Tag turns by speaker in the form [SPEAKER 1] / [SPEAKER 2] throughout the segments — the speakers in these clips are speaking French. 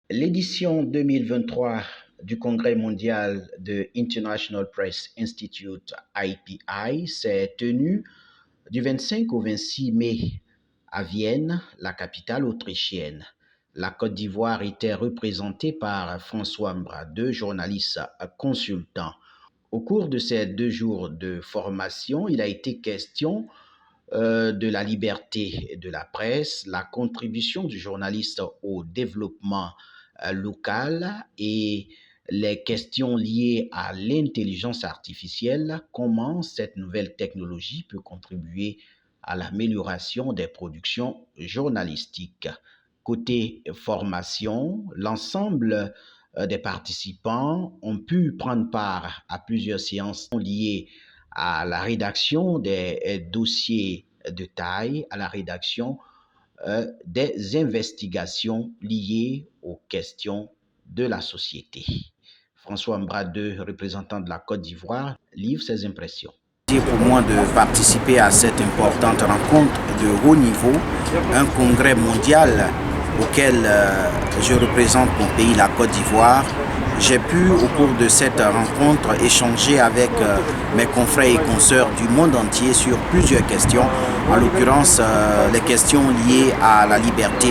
[SPEAKER 1] L'édition 2023 du Congrès mondial de International Press Institute IPI s'est tenue du 25 au 26 mai à Vienne, la capitale autrichienne. La Côte d'Ivoire était représentée par François Mbradeux, journaliste consultant. Au cours de ces 2 jours de formation, il a été question de la liberté de la presse, la contribution du journaliste au développement local et les questions liées à l'intelligence artificielle, comment cette nouvelle technologie peut contribuer à l'amélioration des productions journalistiques. Côté formation, l'ensemble des participants ont pu prendre part à plusieurs séances liées à la rédaction des dossiers de taille, à la rédaction des investigations liées aux questions de la société. François Mbradeux, représentant de la Côte d'Ivoire, livre ses impressions.
[SPEAKER 2] Pour moi de participer à cette importante rencontre de haut niveau, un congrès mondial auquel je représente mon pays, la Côte d'Ivoire. J'ai pu, au cours de cette rencontre, échanger avec mes confrères et consoeurs du monde entier sur plusieurs questions, en l'occurrence les questions liées à la liberté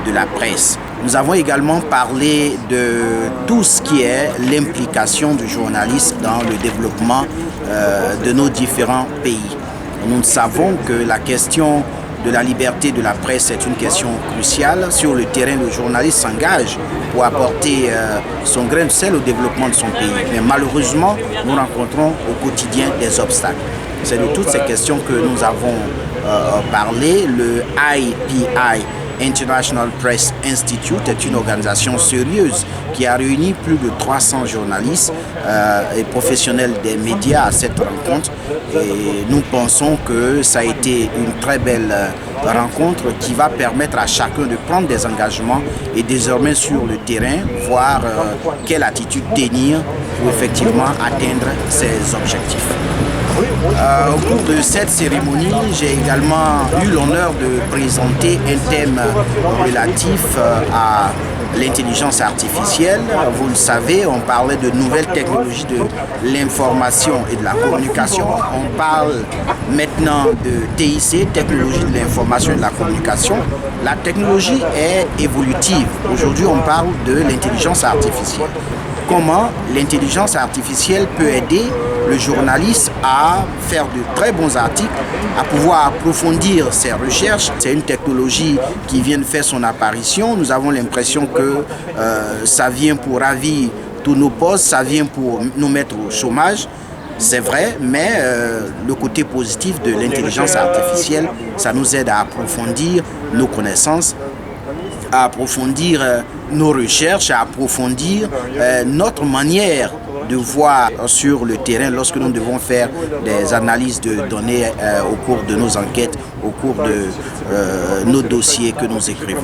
[SPEAKER 2] de la presse. Nous avons également parlé de tout ce qui est l'implication du journalisme dans le développement de nos différents pays. Nous savons que la question de la liberté de la presse est une question cruciale. Sur le terrain, le journaliste s'engage pour apporter son grain de sel au développement de son pays. Mais malheureusement, nous rencontrons au quotidien des obstacles. C'est de toutes ces questions que nous avons parlé. Le IPI, International Press Institute, est une organisation sérieuse qui a réuni plus de 300 journalistes et professionnels des médias à cette rencontre. Et nous pensons que ça a été une très belle rencontre qui va permettre à chacun de prendre des engagements et désormais sur le terrain, voir quelle attitude tenir pour effectivement atteindre ses objectifs. Au cours de cette cérémonie, j'ai également eu l'honneur de présenter un thème relatif à l'intelligence artificielle. Vous le savez, on parlait de nouvelles technologies de l'information et de la communication. On parle maintenant de TIC, technologie de l'information et de la communication. La technologie est évolutive. Aujourd'hui, on parle de l'intelligence artificielle. Comment l'intelligence artificielle peut aider le journaliste à faire de très bons articles, à pouvoir approfondir ses recherches. C'est une technologie qui vient de faire son apparition. Nous avons l'impression que ça vient pour ravir tous nos postes, ça vient pour nous mettre au chômage. C'est vrai, mais le côté positif de l'intelligence artificielle, ça nous aide à approfondir nos connaissances, à approfondir nos recherches, à approfondir notre manière de voir sur le terrain lorsque nous devons faire des analyses de données au cours de nos enquêtes, au cours de nos dossiers que nous écrivons.